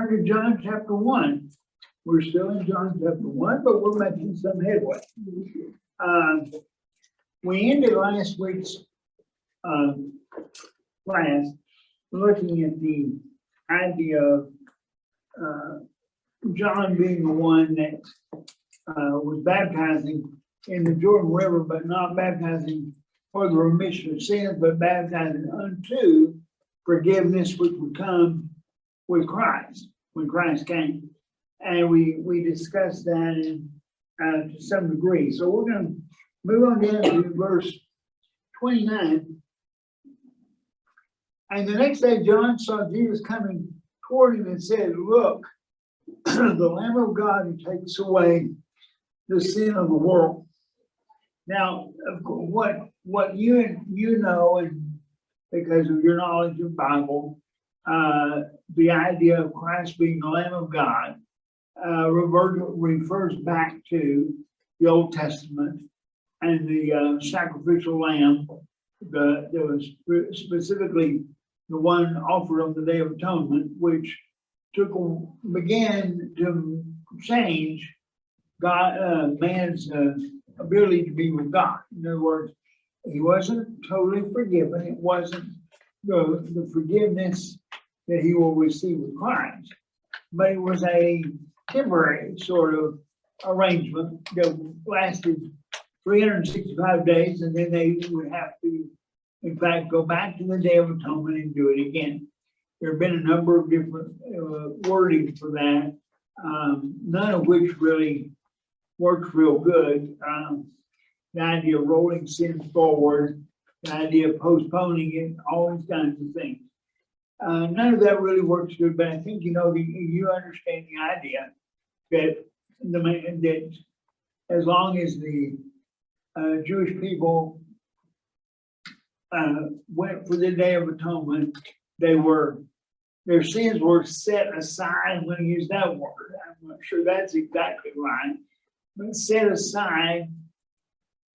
turn to John chapter 1. We're still in John chapter 1, but we're making some headway. We ended last week's class looking at the idea of John being the one that was baptizing in the Jordan River, but not baptizing for the remission of sins, but baptizing unto forgiveness, which would come with Christ, when Christ came. And we discussed that in, to some degree. So we're going to move on down to verse 29. And the next day, John saw Jesus coming toward him and said, "Look, the Lamb of God who takes away the sin of the world." Now, what you know, and because of your knowledge of the Bible, the idea of Christ being the Lamb of God refers back to the Old Testament and the sacrificial lamb that was specifically the one offered on the Day of Atonement, which began to change man's ability to be with God. In other words, he wasn't totally forgiven. It wasn't the forgiveness that he will receive with Christ, but it was a temporary sort of arrangement that lasted 365 days, and then they would have to, in fact, go back to the Day of Atonement and do it again. There have been a number of different wording for that, none of which really works real good. The idea of rolling sin forward, the idea of postponing it, all these kinds of things. None of that really works good, but I think you understand the idea that that as long as the Jewish people went for the Day of Atonement, their sins were set aside. I'm going to use that word. I'm not sure that's exactly right, but set aside,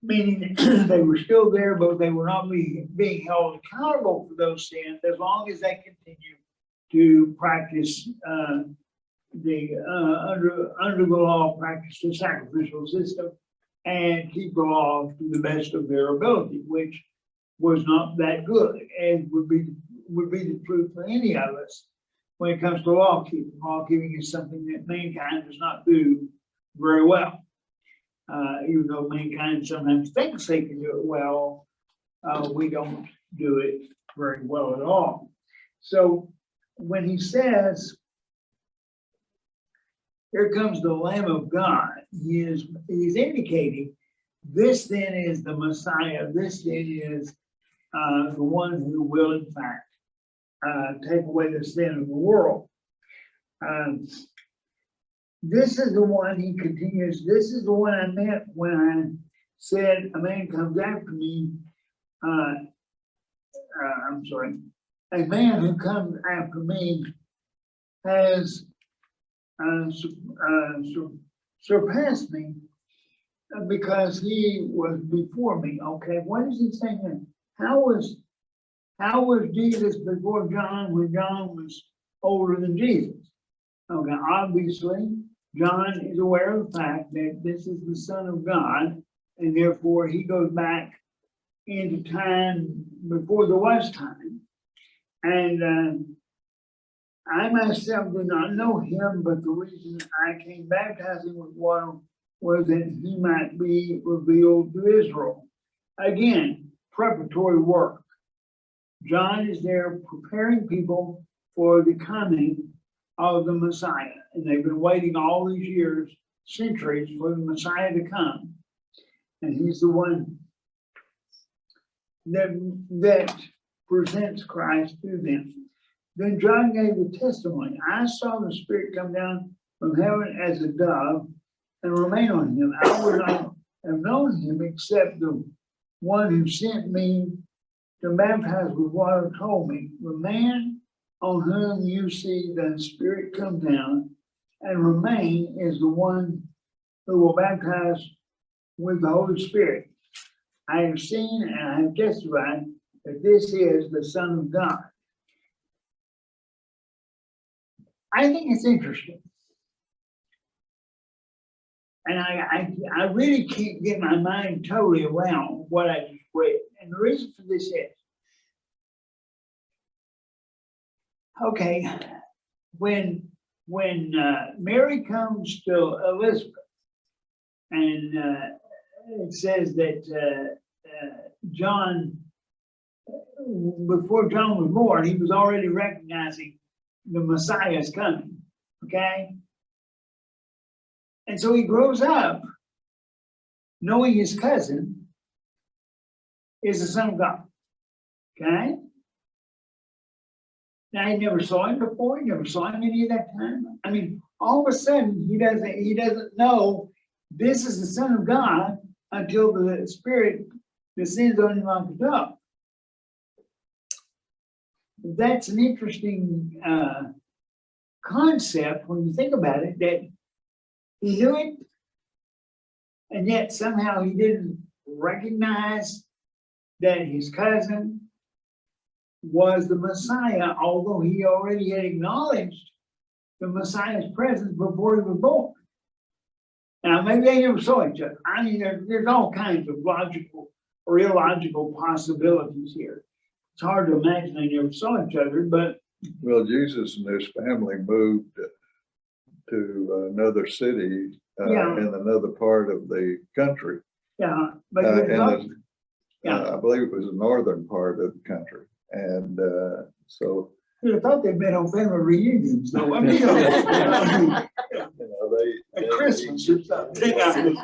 meaning they were still there, but they were not being held accountable for those sins as long as they continue to practice under the law, practice the sacrificial system and keep the law to the best of their ability, which was not that good, and would be the truth for any of us when it comes to law keeping. Law keeping is something that mankind does not do very well. Even though mankind sometimes thinks they can do it well, we don't do it very well at all. So when he says, "Here comes the Lamb of God," he's indicating this then is the Messiah. This then is the one who will, in fact, take away the sin of the world. This is the one, he continues, this is the one I meant when I said a man comes after me. A man who comes after me has surpassed me because he was before me. Okay, what is he saying here? How was Jesus before John when John was older than Jesus? Okay, obviously, John is aware of the fact that this is the Son of God, and therefore he goes back into time before there was time. And I myself did not know him, but the reason I came baptizing with water was that he might be revealed to Israel. Again, preparatory work. John is there preparing people for the coming of the Messiah. And they've been waiting all these years, centuries, for the Messiah to come. And he's the one that presents Christ to them. Then John gave the testimony. "I saw the Spirit come down from heaven as a dove and remain on him. I would not have known him except the one who sent me to baptize with water told me, the man on whom you see the Spirit come down and remain is the one who will baptize with the Holy Spirit. I have seen and I have testified that this is the Son of God." I think it's interesting. And I really can't get my mind totally around what I just read. And the reason for this is, okay, when Mary comes to Elizabeth, and it says that John, before John was born, he was already recognizing the Messiah is coming, okay? And so he grows up knowing his cousin is the Son of God, okay? Now, he never saw him before, he never saw him any of that time. I mean, all of a sudden, he doesn't know this is the Son of God until the Spirit descends on him like a dove. That's an interesting concept when you think about it, that he knew it, and yet somehow he didn't recognize that his cousin was the Messiah, although he already had acknowledged the Messiah's presence before he was born. Now, maybe they never saw each other. I mean, there's all kinds of logical or illogical possibilities here. It's hard to imagine they never saw each other, but. Well, Jesus and his family moved to another city in another part of the country. Yeah, but I believe it was the northern part of the country. And so. I thought they met on family reunions, though. I mean, at Christmas or something.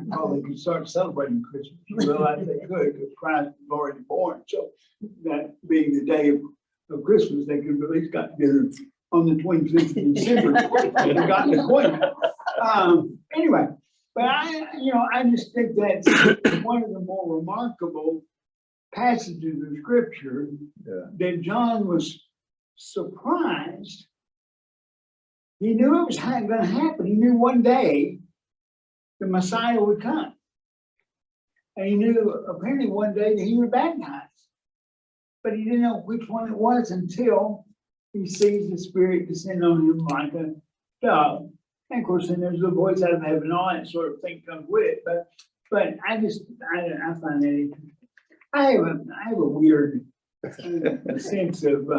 Well, they could start celebrating Christmas. You realize they could, because Christ was already born. So that being the day of Christmas, they could at least got together on the 26th of December. They got the point. Anyway, but I just think that's one of the more remarkable passages of Scripture that John was surprised. He knew it was going to happen. He knew one day the Messiah would come. And he knew apparently one day that he would baptize. But he didn't know which one it was until he sees the Spirit descend on him like a dove. And of course, then there's the voice out of heaven and all that sort of thing comes with it. But I find that interesting. I have a weird sense of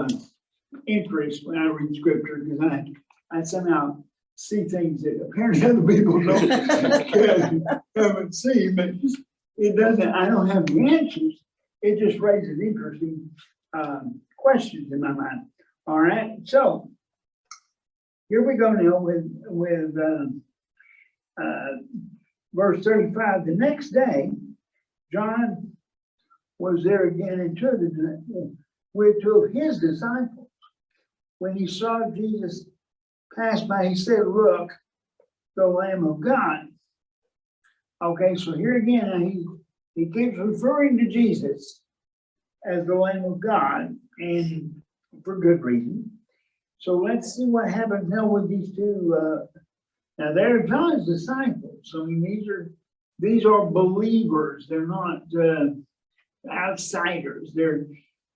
interest when I read Scripture, because I somehow see things that apparently other people haven't seen, but it doesn't. I don't have the answers. It just raises interesting questions in my mind. All right, so here we go now with verse 35. The next day, John was there again with two of his disciples. When he saw Jesus pass by, he said, "Look, the Lamb of God." Okay, so here again, he keeps referring to Jesus as the Lamb of God, and for good reason. So let's see what happens now with these two. Now they're John's disciples. I mean, these are believers. They're not outsiders. They're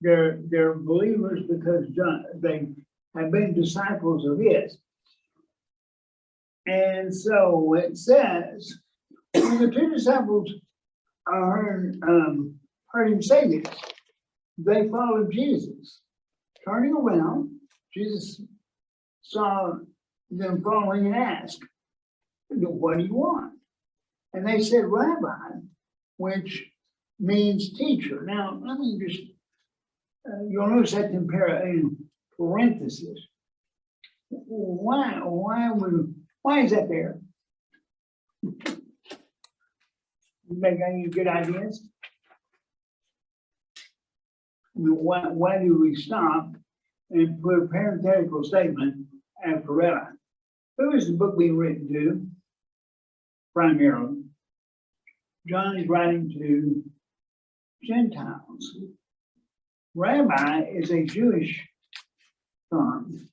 believers because they have been disciples of his. And so it says, when the two disciples heard him say this, they followed Jesus. Turning around, Jesus saw them following and asked, "What do you want?" And they said, "Rabbi," which means teacher. Now, let me just, you'll notice that in parentheses. Why is that there? You make any good ideas? Why do we stop and put a parenthetical statement after rabbi? Who is the book being written to? Primarily, John is writing to Gentiles. Rabbi is a Jewish term.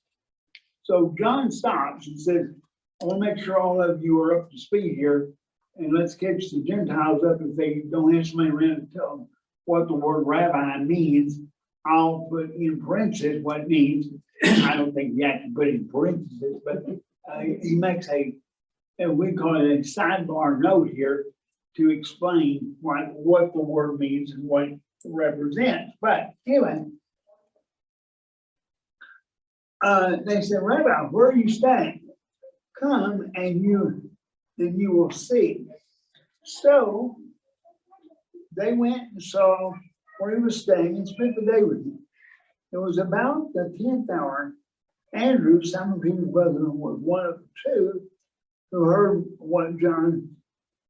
So John stops and says, "I want to make sure all of you are up to speed here, and let's catch the Gentiles up if they don't have somebody around to tell them what the word rabbi means. I'll put in parentheses what it means, I don't think he actually put it in parentheses, but he makes we call it a sidebar note here to explain what the word means and what it represents. But anyway, they said, Rabbi, where are you staying? Come and you will see. So they went and saw where he was staying and spent the day with him. It was about the 10th hour. Andrew, Simon Peter's brother, was one of the two who heard what John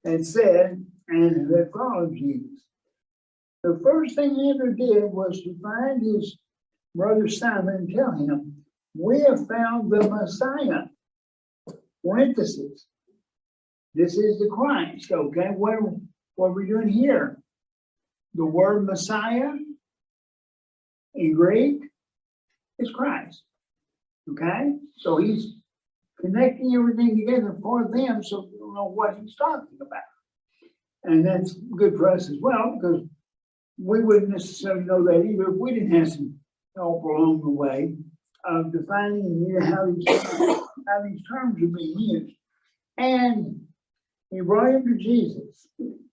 had said and who had followed Jesus. The first thing Andrew did was to find his brother Simon and tell him, we have found the Messiah. Parenthesis. This is the Christ, okay? What are we doing here? The word Messiah in Greek is Christ, okay? So he's connecting everything together for them so we don't know what he's talking about. And that's good for us as well, because we wouldn't necessarily know that either if we didn't have some help along the way of defining how these terms are being used. And he brought him to Jesus.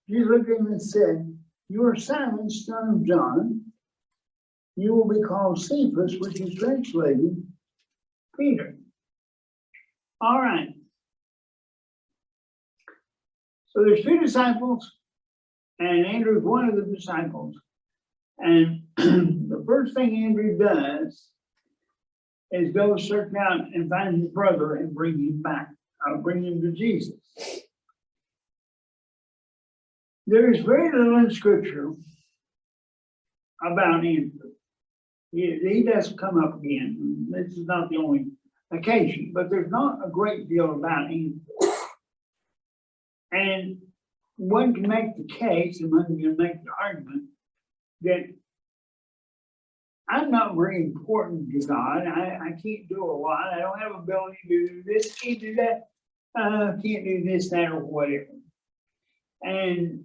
Jesus looked at him and said, you are Simon, son of John. You will be called Cephas, which is translated Peter. All right. So there's two disciples, and Andrew's one of the disciples. And the first thing Andrew does is go search out and find his brother and bring him back. Bring him to Jesus. There is very little in Scripture about Andrew. He does come up again. This is not the only occasion, but there's not a great deal about Andrew. And one can make the case, and one can make the argument that I'm not very important to God. I can't do a lot. I don't have ability to do this, can't do that, can't do this, that, or whatever. And,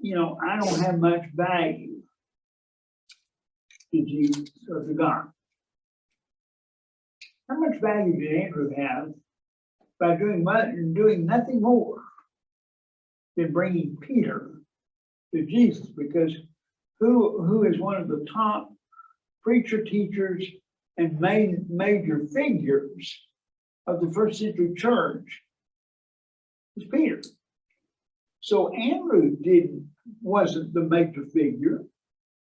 I don't have much value to Jesus or to God. How much value did Andrew have by doing nothing more than bringing Peter to Jesus? Because who is one of the top preacher, teachers, and major figures of the first century church is Peter. So Andrew wasn't the major figure.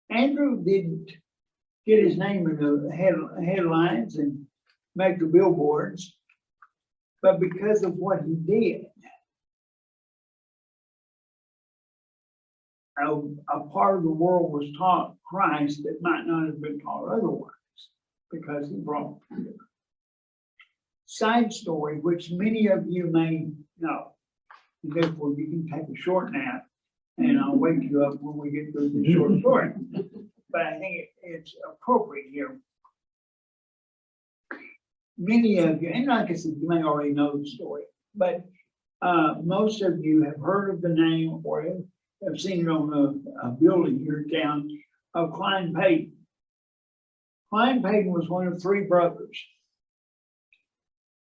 Andrew didn't get his name in the headlines and make the billboards, but because of what he did, a part of the world was taught Christ that might not have been taught otherwise, because he brought Peter. Side story, which many of you may know, and therefore you can take a short nap, and I'll wake you up when we get through the short story. But I think it's appropriate here. Many of you, and like I said, you may already know the story, but most of you have heard of the name or have seen it on a building here in town of Klein Payton. Klein Payton was one of three brothers.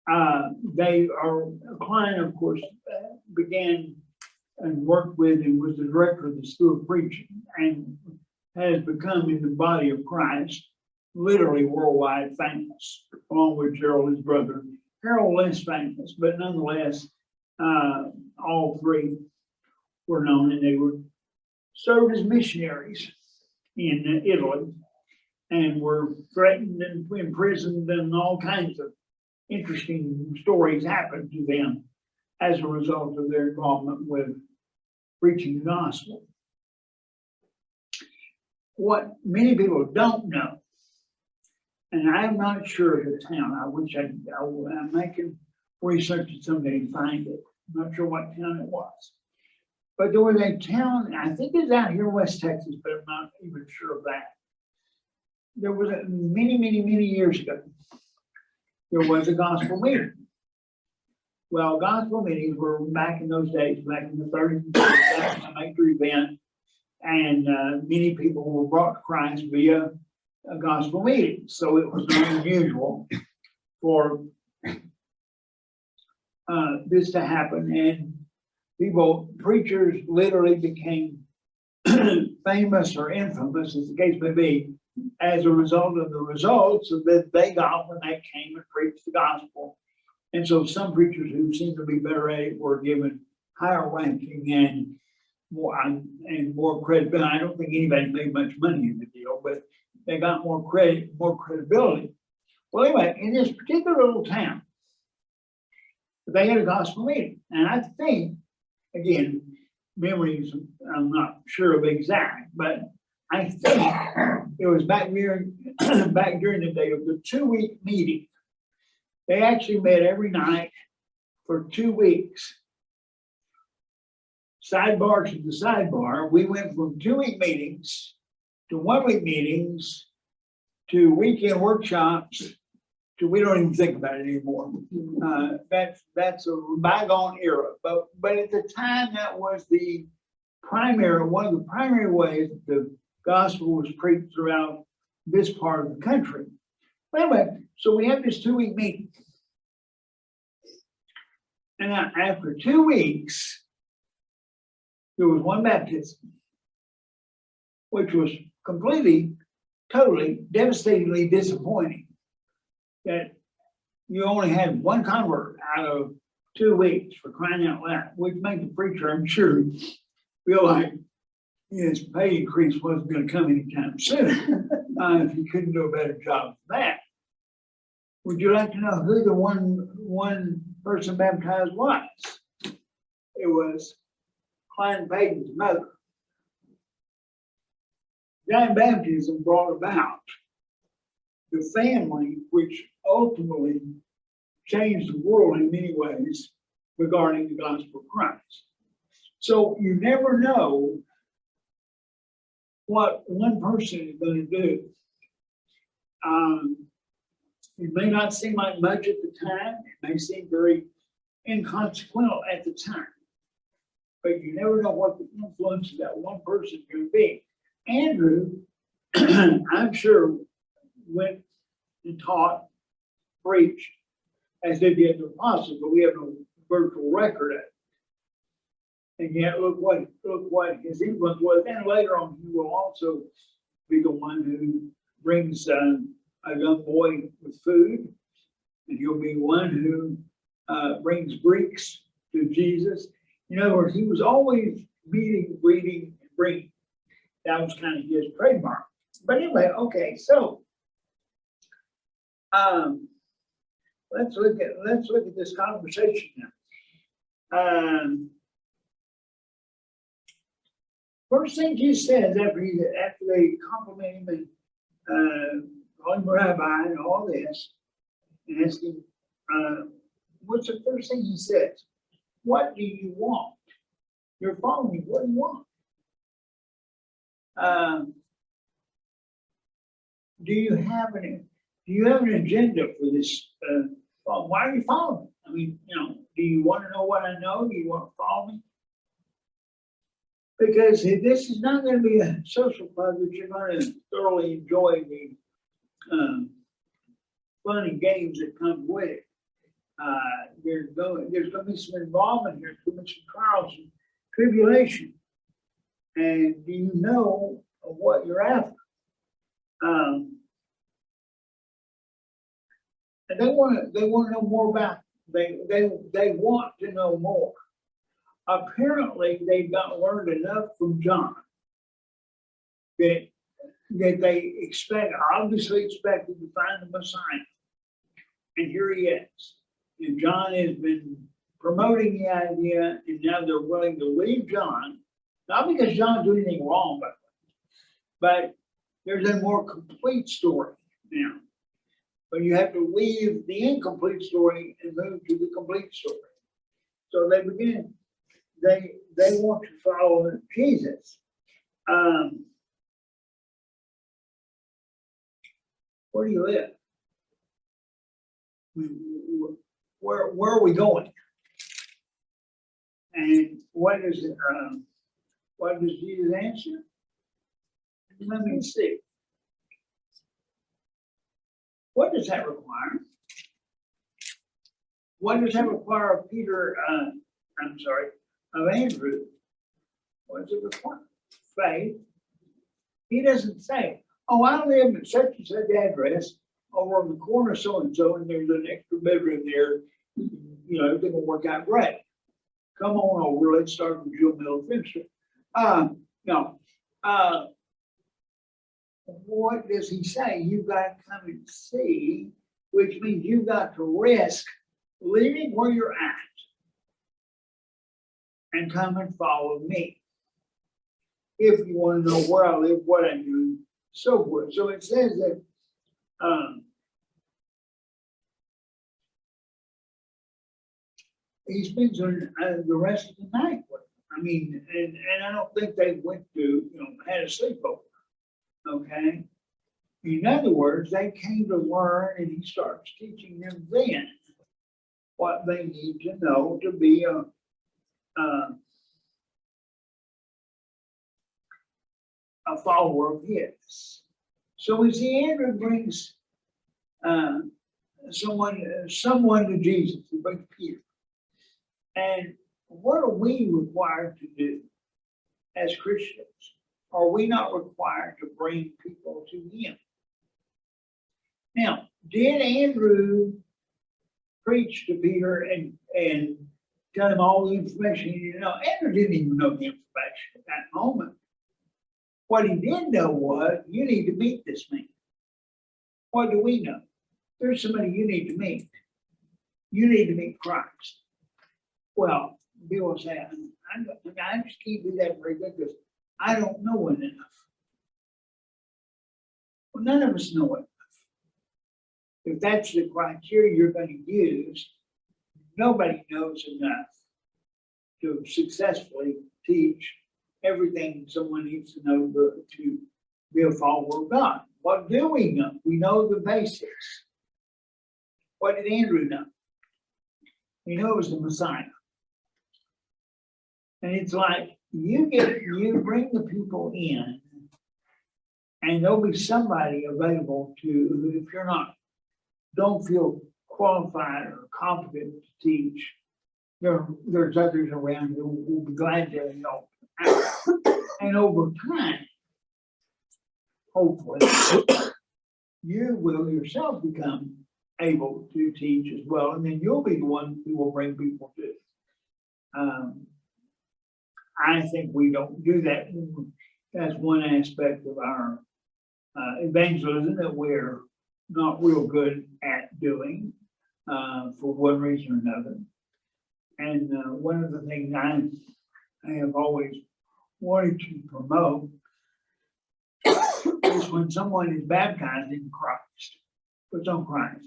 Klein, of course, began and worked with and was the director of the School of Preaching and has become in the body of Christ literally worldwide famous, along with Gerald, his brother. Harold less famous, but nonetheless, all three were known, and they were served as missionaries in Italy and were threatened and imprisoned, and all kinds of interesting stories happened to them as a result of their involvement with preaching the gospel. What many people don't know, and I'm not sure of the town, I wish I'm making research it someday and find it. I'm not sure what town it was. But there was a town, I think it's out here in West Texas, but I'm not even sure of that. There was many years ago, there was a gospel meeting. Well, gospel meetings were back in those days, back in the 30s and 40s, that was a major event, and many people were brought to Christ via a gospel meeting. So it was not unusual for this to happen, and preachers literally became famous or infamous, as the case may be, as a result of the results that they got when they came and preached the gospel. And so some preachers who seemed to be better at it were given higher ranking and more credit. I don't think anybody made much money in the deal, but they got more credit, more credibility. Well, anyway, in this particular little town, they had a gospel meeting, and I think, again, memories I'm not sure of exact, but I think it was back during the day of the 2-week meeting. They actually met every night for 2 weeks. Sidebar to the sidebar, we went from 2-week meetings to 1-week meetings to weekend workshops to we don't even think about it anymore. That's a bygone era. But at the time, that was one of the primary ways that the gospel was preached throughout this part of the country. Anyway, so we have this 2-week meeting. And after 2 weeks, there was one baptism, which was completely, totally, devastatingly disappointing. That you only had one convert out of 2 weeks, for crying out loud, which made the preacher, I'm sure, feel like his pay increase wasn't going to come anytime soon if he couldn't do a better job than that. Would you like to know who the one person baptized was? It was Klein Payton's mother. That baptism brought about the family, which ultimately changed the world in many ways regarding the gospel of Christ. So you never know what one person is going to do. It may not seem like much at the time. It may seem very inconsequential at the time. But you never know what the influence of that one person is going to be. Andrew, I'm sure, went and taught, preached, as did the other apostles, but we have no virtual record of it. And yet, look what his influence was. And later on, he will also be the one who brings a young boy with food, and he'll be one who brings Greeks to Jesus. In other words, he was always meeting, greeting, and bringing. That was kind of his trademark. But anyway, okay, so let's look at this conversation now. First thing Jesus says after they compliment him and call him rabbi and all this, and ask him, what's the first thing he says? What do you want? You're following me. What do you want? Do you have an agenda for this? Why are you following me? I mean, do you want to know what I know? Do you want to follow me? Because this is not going to be a social club that you're going to thoroughly enjoy the fun and games that come with it. There's going to be some involvement here, there's going to be some trials and tribulation. And do you know what you're after? And they want to know more about it. They want to know more. Apparently, they got learned enough from John that they obviously expected to find the Messiah. And here he is. And John has been promoting the idea, and now they're willing to leave John, not because John's doing anything wrong, but there's a more complete story now. But you have to leave the incomplete story and move to the complete story. So they begin. They want to follow Jesus. Where do you live? Where are we going? And what does Jesus answer? Let me see. What does that require? What does that require of Peter, of Andrew? What does it require? Faith. He doesn't say, oh, I live at such and such address over on the corner of so-and-so, and there's an extra bedroom there. You know, everything will work out great. Come on over, let's start with Jewel Middle Finish. No. What does he say? You've got to come and see, which means you've got to risk leaving where you're at and come and follow me. If you want to know where I live, what I do, so forth. So it says that he spends the rest of the night with them. I mean, and I don't think they went to, you know, had a sleepover. Okay. In other words, they came to learn, and he starts teaching them then what they need to know to be a follower of his. So we see Andrew brings someone to Jesus. He brings Peter. And what are we required to do as Christians? Are we not required to bring people to him? Now, did Andrew preach to Peter and tell him all the information he needed to know? Andrew didn't even know the information at that moment. What he did know was, you need to meet this man. What do we know? There's somebody you need to meet. You need to meet Christ. Well, Bill said, I just can't do that very good because I don't know it enough. Well, none of us know it enough. If that's the criteria you're going to use, nobody knows enough to successfully teach everything someone needs to know to be a follower of God. What do we know? We know the basics. What did Andrew know? He knew it was the Messiah. And it's like you bring the people in, and there'll be somebody available to, if you're not, don't feel qualified or competent to teach, there's others around who will be glad to help. And over time, hopefully, you will yourself become able to teach as well, and then you'll be the one who will bring people to. I think we don't do that. That's one aspect of our evangelism that we're not real good at doing for one reason or another. And one of the things I have always wanted to promote is when someone is baptized in Christ, puts on Christ,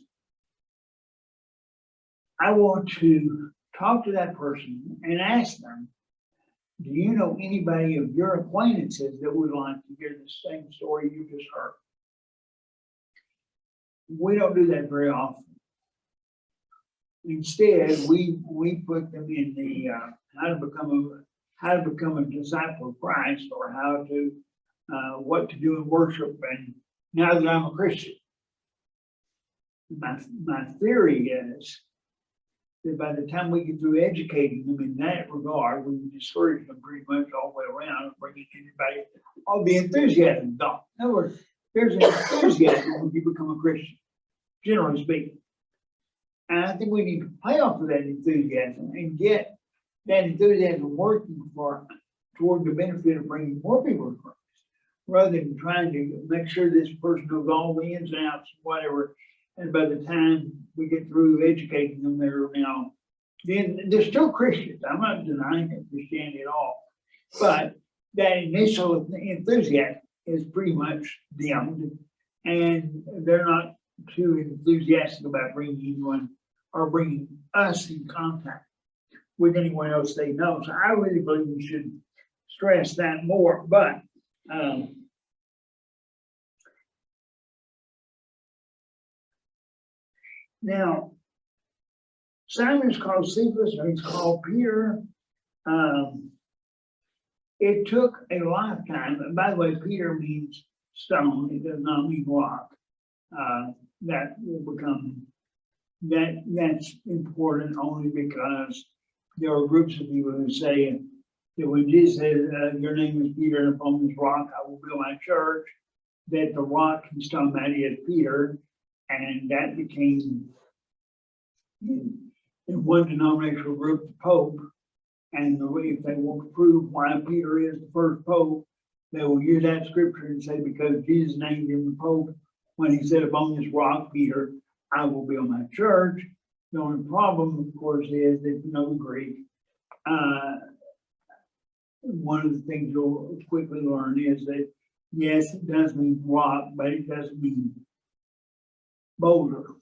I want to talk to that person and ask them, do you know anybody of your acquaintances that would like to hear the same story you just heard? We don't do that very often. Instead, we put them in the how to become a disciple of Christ, or how to what to do in worship. And now that I'm a Christian, my theory is that by the time we get through educating them in that regard, we discourage them pretty much all the way around, bringing anybody, all the enthusiasm gone. In other words, there's an enthusiasm when you become a Christian, generally speaking. And I think we need to play off of that enthusiasm and get that enthusiasm working toward the benefit of bringing more people to Christ, rather than trying to make sure this person knows all the ins and outs, whatever. And by the time we get through educating them, they're still Christians. I'm not denying that Christianity at all, but that initial enthusiasm is pretty much dimmed, and they're not too enthusiastic about bringing anyone or bringing us in contact with anyone else they know. So I really believe we should stress that more. But now, Simon is called Cephas, or he's called Peter. It took a lifetime. And by the way, Peter means stone. It does not mean rock. that will become, that's important only because there are groups of people who say that when Jesus said, your name is Peter, and upon this rock I will build my church, that the rock he's talking about is Peter, and that became in one denominational group the Pope. And if they want to prove why Peter is the first Pope, they will use that scripture and say, because Jesus named him the Pope when he said, upon this rock, Peter, I will build my church. The only problem, of course, is that you know the Greek. One of the things you'll quickly learn is that, yes, it does mean rock, but it doesn't mean boulder.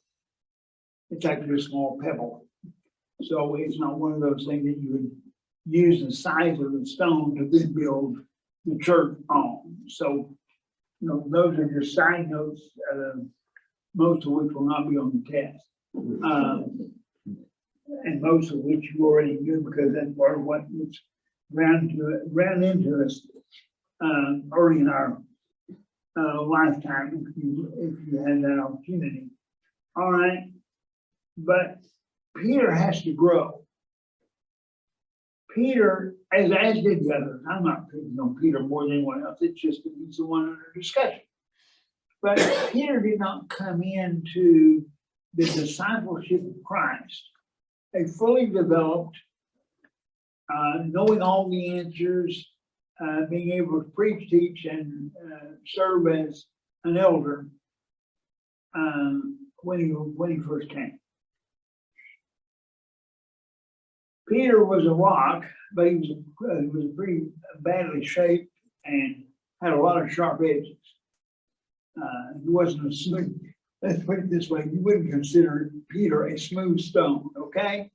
It's actually a small pebble. So it's not one of those things that you would use the size of the stone to then build the church on. So, you know, those are just side notes, most of which will not be on the test. And most of which you already knew because that's part of what was ran into us early in our lifetime if you had that opportunity. All right, but Peter has to grow. Peter, as did the others, I'm not picking on Peter more than anyone else, it's just that he's the one under discussion. But Peter did not come into the discipleship of Christ, a fully developed, knowing all the answers, being able to preach, teach, and serve as an elder when he first came. Peter was a rock, but he was pretty badly shaped and had a lot of sharp edges. He wasn't a smooth, let's put it this way, you wouldn't consider Peter a smooth stone, okay?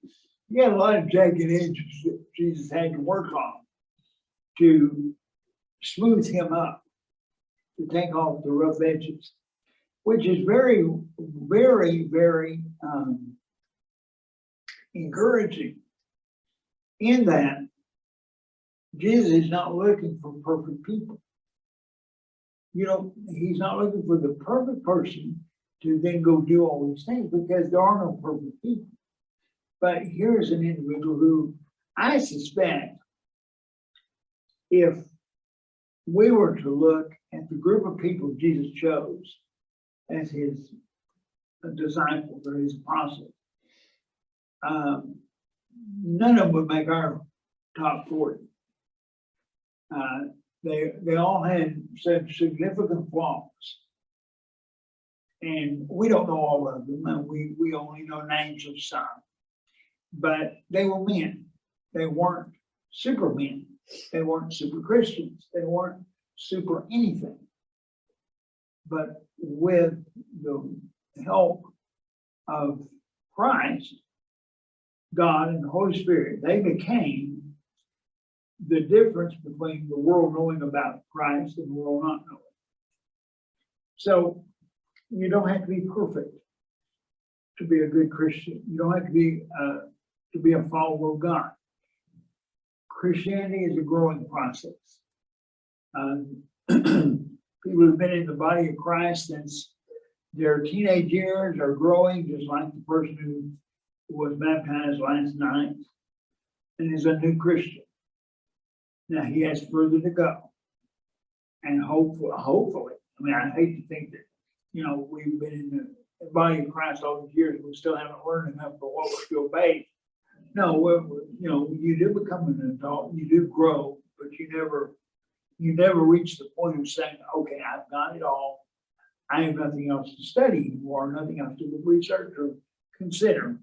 He had a lot of jagged edges that Jesus had to work on to smooth him up, to take off the rough edges, which is very, very, very encouraging. In that, Jesus is not looking for perfect people. You know, he's not looking for the perfect person to then go do all these things because there are no perfect people. But here's an individual who I suspect if we were to look at the group of people Jesus chose as his disciples or his apostles, none of them would make our top 40. They all had such significant flaws. And we don't know all of them, and we only know names of some. But they were men. They weren't supermen. They weren't super Christians. They weren't super anything. But with the help of Christ, God and the Holy Spirit, they became the difference between the world knowing about Christ and the world not knowing. So you don't have to be perfect to be a good Christian. You don't have to be a follower of God. Christianity is a growing process. People who've been in the body of Christ since their teenage years are growing, just like the person who was baptized last night and is a new Christian. Now he has further to go. And hopefully, I mean, I hate to think that, you know, we've been in the body of Christ all these years and we still haven't learned enough for what we're still based. No, you know, you do become an adult, you do grow, but you never reach the point of saying, okay, I've got it all. I have nothing else to study anymore, nothing else to research or consider.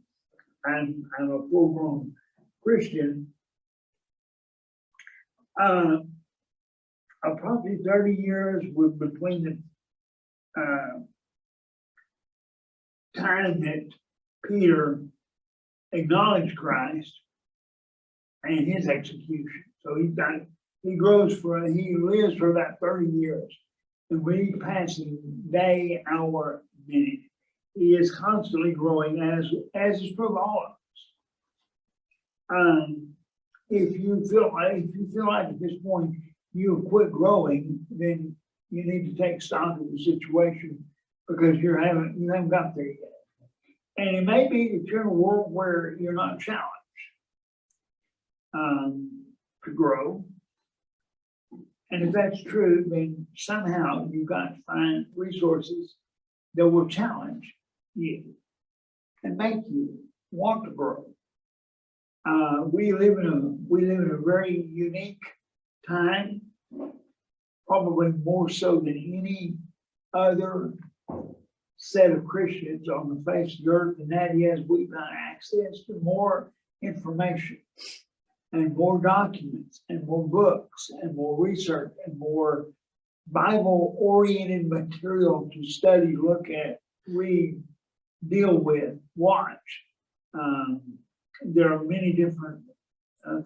I'm a full-grown Christian. Probably 30 years between the time that Peter acknowledged Christ and his execution. So he lives for about 30 years. And when he's passing day, hour, minute, he is constantly growing as is true of all of us. If you feel like at this point you have quit growing, then you need to take stock of the situation because you haven't got there yet. And it may be that you're in a world where you're not challenged to grow. And if that's true, then somehow you've got to find resources that will challenge you and make you want to grow. We live in a very unique time, probably more so than any other set of Christians on the face of the earth, and that is we've got access to more information and more documents and more books and more research and more Bible-oriented material to study, look at, read, deal with, watch. There are many different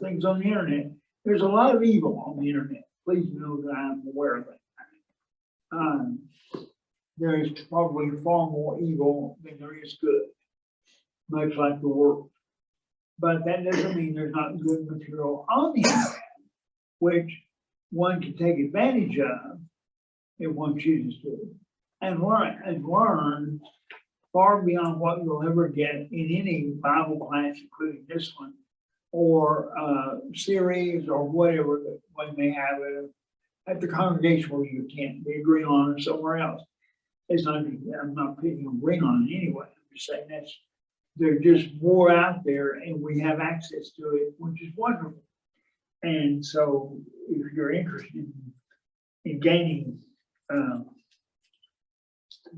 things on the internet. There's a lot of evil on the internet. Please know that I'm aware of it. There is probably far more evil than there is good, much like the world. But that doesn't mean there's not good material on the internet, which one can take advantage of if one chooses to, and learn far beyond what you'll ever get in any Bible class, including this one, or series, or whatever that one may have at the congregation where you attend, be agreeing on, or somewhere else. It's not, I'm not picking a ring on it anyway. I'm just saying there's just more out there, and we have access to it, which is wonderful. And so, if you're interested in gaining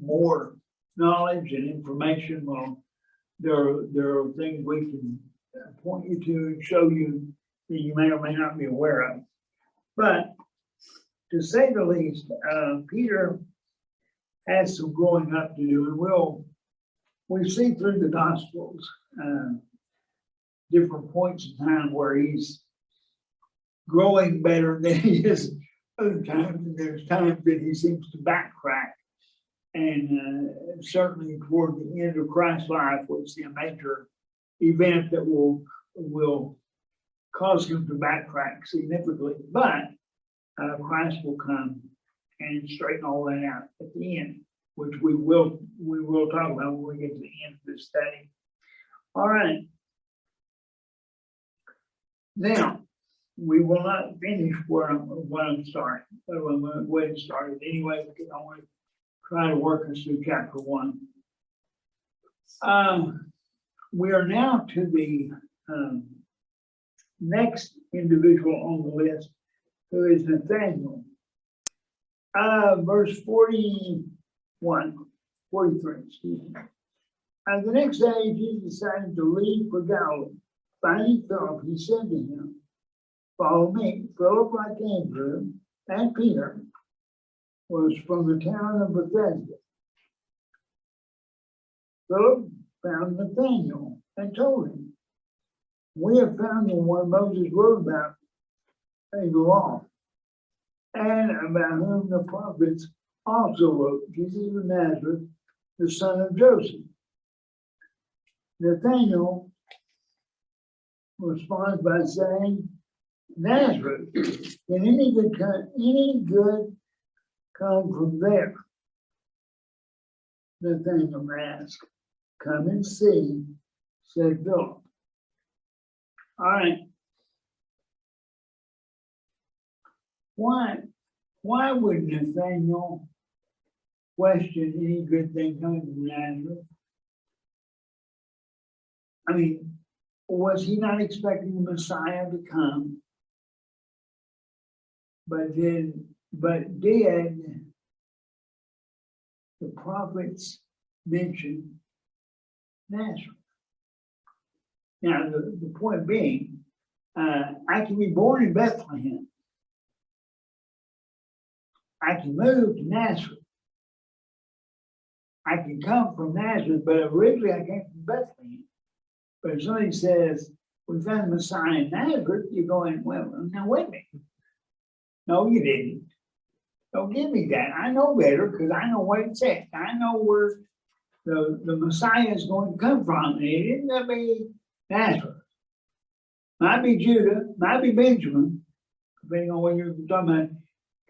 more knowledge and information, well, there are things we can point you to and show you that you may or may not be aware of. But to say the least, Peter has some growing up to do, and we see through the Gospels different points in time where he's growing better than he is other times, and there's times that he seems to backtrack. And certainly toward the end of Christ's life, we'll see a major event that will cause him to backtrack significantly. But Christ will come and straighten all that out at the end, which we will talk about when we get to the end of this study. All right. Now, we will not finish what I'm starting, but I'm going to go ahead and start it anyway, because I want to try to work us through chapter 1. We are now to the next individual on the list, who is Nathaniel. Verse 43, excuse me. The next day, Jesus decided to leave for Galilee. Finding Philip, he said to him, "Follow me." Philip, like Andrew and Peter, was from the town of Bethesda. Philip found Nathanael and told him, "We have found the one Moses wrote about in the law, and about whom the prophets also wrote, Jesus of Nazareth, the son of Joseph." Nathanael responds by saying, "Nazareth, can any good come from there?" Nathanael asked. "Come and see," said Philip. All right. Why would Nathanael question any good thing coming from Nazareth? I mean, was he not expecting the Messiah to come? But did the prophets mention Nazareth? Now, the point being, I can be born in Bethlehem. I can move to Nazareth. I can come from Nazareth, but originally I came from Bethlehem. But if somebody says, "We found the Messiah in Nazareth," you're going, "Well, now wait a minute. No, you didn't. Don't give me that. I know better because I know what it says. I know where the Messiah is going to come from. And it isn't going to be Nazareth. Might be Judah, might be Benjamin, depending on what you're talking about,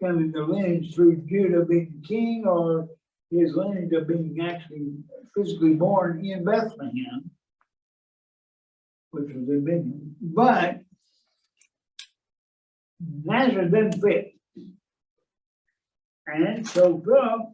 coming the lineage through Judah being the king, or his lineage of being actually physically born in Bethlehem, which was in Benjamin, but Nazareth doesn't fit. And so Philip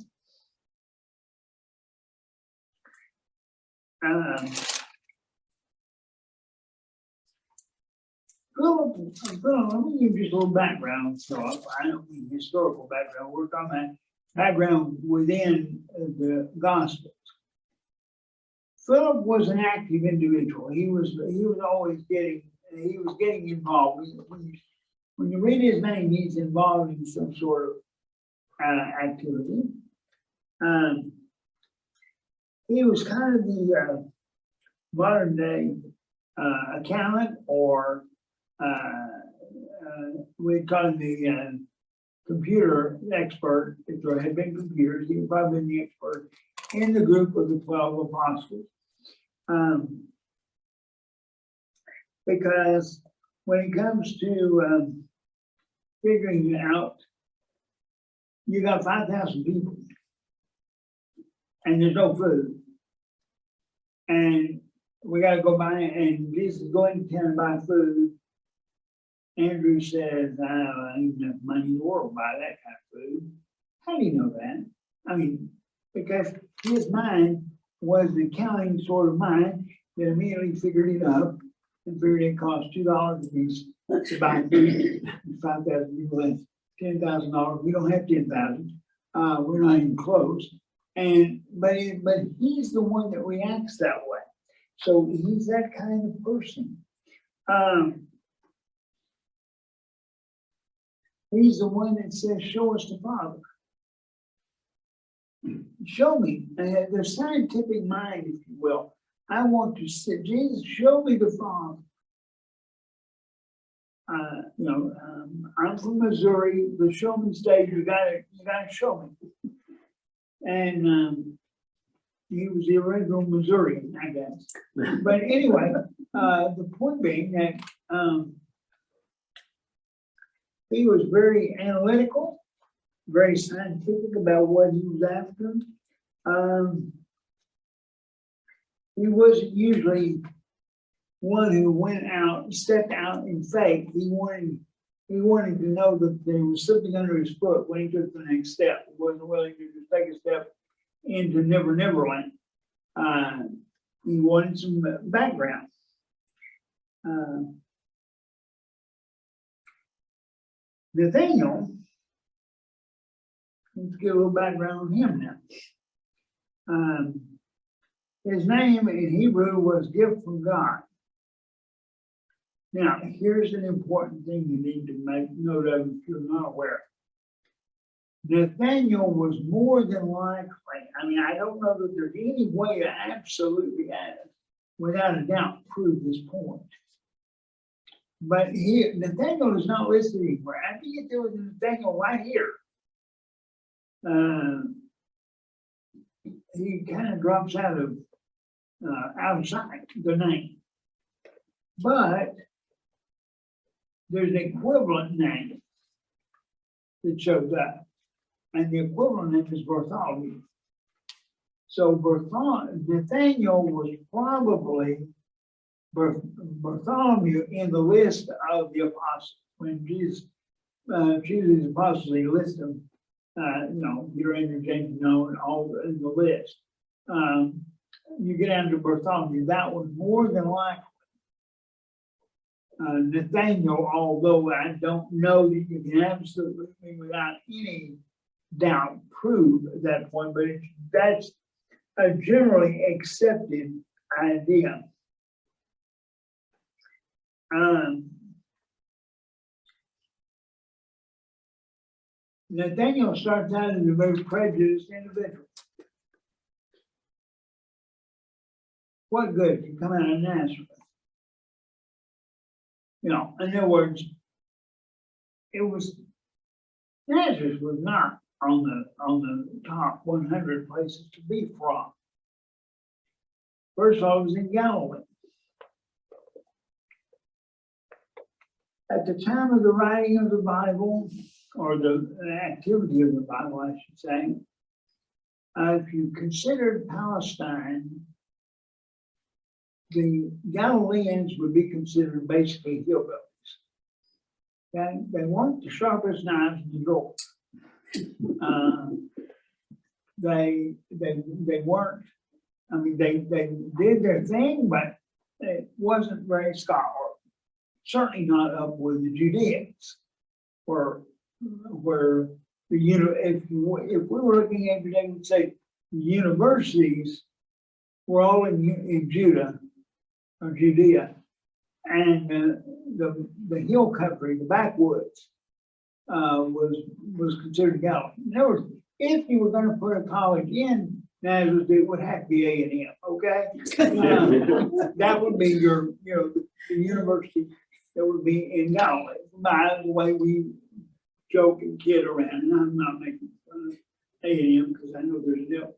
let me give you just a little background. So I don't mean historical background. We're talking about background within the Gospels. Philip was an active individual. He was always getting involved. When you read his name, he's involved in some sort of activity. He was kind of the modern day accountant, or we call him the computer expert. If there had been computers, he would probably been the expert in the group of the 12 apostles. Because when it comes to figuring it out, you got 5,000 people and there's no food. And we got to go buy, and Jesus is going to town and buy food. Andrew says, I ain't enough money in the world to buy that kind of food. How do you know that? I mean, because his mind was the accounting sort of mind that immediately figured it up and figured it cost $2 a piece to buy food. 5,000 people, that's $10,000. We don't have 10,000. We're not even close. But he's the one that reacts that way. So he's that kind of person. He's the one that says, show us the Father. Show me. The scientific mind, if you will. I want to say, Jesus, show me the Father. I'm from Missouri. The show me stage, you gotta show me. And he was the original Missourian, I guess. But anyway, the point being that he was very analytical, very scientific about what he was after. He wasn't usually one who stepped out in faith. He wanted to know that there was something under his foot when he took the next step. He wasn't willing to just take a step into Never Land. He wanted some background. Nathaniel, let's get a little background on him now. His name in Hebrew was gift from God. Now, here's an important thing you need to make note of if you're not aware. Nathaniel was more than likely, I don't know that there's any way to absolutely, without a doubt, prove this point. But Nathaniel is not listed anywhere. I think there was Nathaniel right here. He kind of drops out of sight, the name. But there's an equivalent name that shows up. And the equivalent name is Bartholomew. So Nathaniel was probably Bartholomew in the list of the apostles. When Jesus chooses the apostles, he lists them, Peter, Andrew, James, and all in the list. You get down to Bartholomew, that was more than likely Nathaniel, although I don't know that you can absolutely, without any doubt, prove that point, but that's a generally accepted idea. Nathaniel starts out as a very prejudiced individual. What good can come out of Nazareth? In other words, Nazareth was not on the top 100 places to be from. First of all, it was in Galilee. At the time of the writing of the Bible, or the activity of the Bible, I should say, If you considered Palestine, the Galileans would be considered basically hillbillies. They weren't the sharpest knives in the drawer. They weren't. I mean, they did their thing, but it wasn't very scholarly. Certainly not up with the Judeans, where the if we were looking at today, we'd say the universities were all in Judah or Judea, and the hill country, the backwoods, was considered Galilee. In other words, if you were going to put a college in Nazareth, it would have to be A&M. Okay, that would be your the university that would be in Galilee. By the way, we joke and kid around, and I'm not making fun of A&M because I know there's an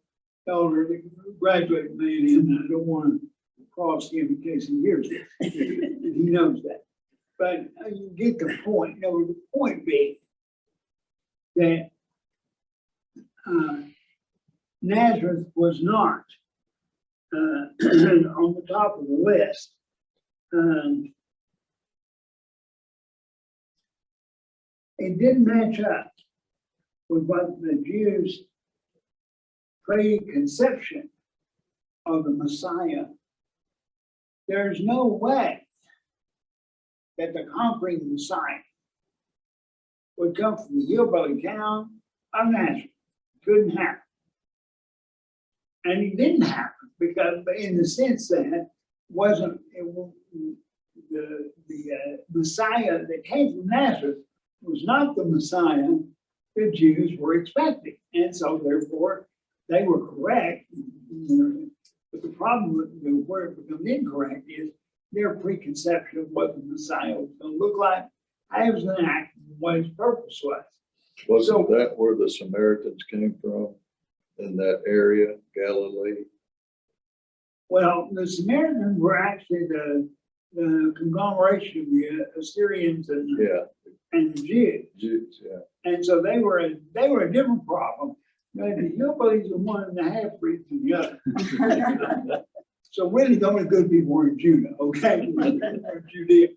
elder that graduated from A&M, and I don't want to cross him in case he hears it. And he knows that. But you get the point. No, the point being that Nazareth was not on the top of the list. It didn't match up with what the Jews' preconception of the Messiah. There's no way that the conquering Messiah would come from the hillbilly town of Nazareth. Couldn't happen. And it didn't happen because, in the sense that the Messiah that came from Nazareth was not the Messiah the Jews were expecting. And so therefore they were correct. But the problem with where it becomes incorrect is their preconception of what the Messiah was going to look like, how he was going to act, and what his purpose was. Wasn't that where the Samaritans came from, in that area, Galilee? Well, the Samaritans were actually the conglomeration of the Assyrians and the Jews. Yeah. And so they were a different problem. The hillbillies are one and a half breeds than the other. So really the only good people were in Judah, okay? Judea.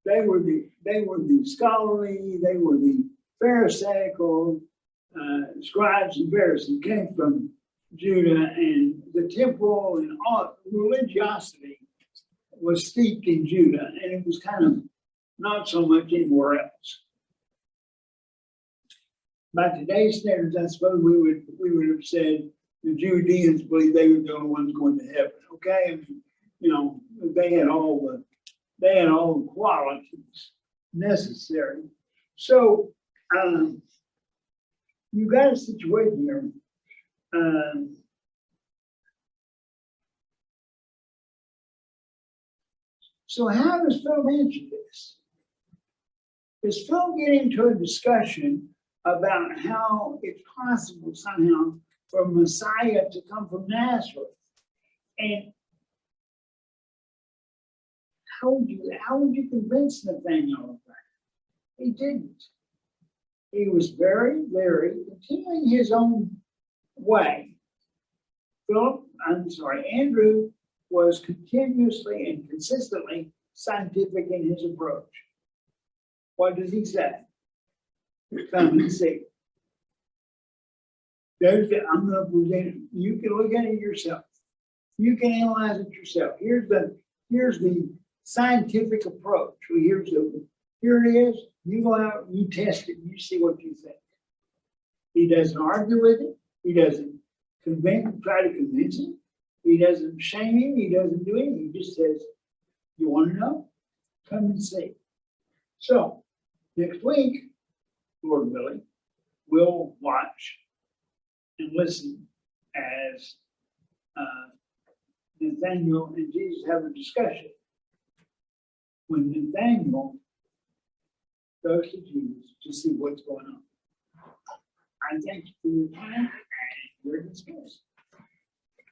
They were the scholarly, they were the Pharisaical scribes and Pharisees came from Judah, and the temple and all religiosity was steeped in Judah, and it was kind of not so much anywhere else. By today's standards, I suppose we would have said the Judeans believed they were the only ones going to heaven. Okay, I mean, they had all the qualities necessary. So you got a situation here. So how does Phil answer this? Does Phil get into a discussion about how it's possible somehow for Messiah to come from Nazareth? And how would you convince Nathaniel of that? He didn't. He was very, very continuing his own way. Andrew was continuously and consistently scientific in his approach. What does he say? Come and see. I'm going to present it. You can look at it yourself. You can analyze it yourself. Here's the scientific approach. Here it is. You go out, you test it, you see what you think. He doesn't argue with it. He doesn't try to convince him. He doesn't shame him. He doesn't do anything. He just says, you want to know? Come and see. So next week, Lord willing, we'll watch and listen as Nathaniel and Jesus have a discussion. When Nathaniel goes to Jesus to see what's going on. I thank you for your time, and you're dismissed.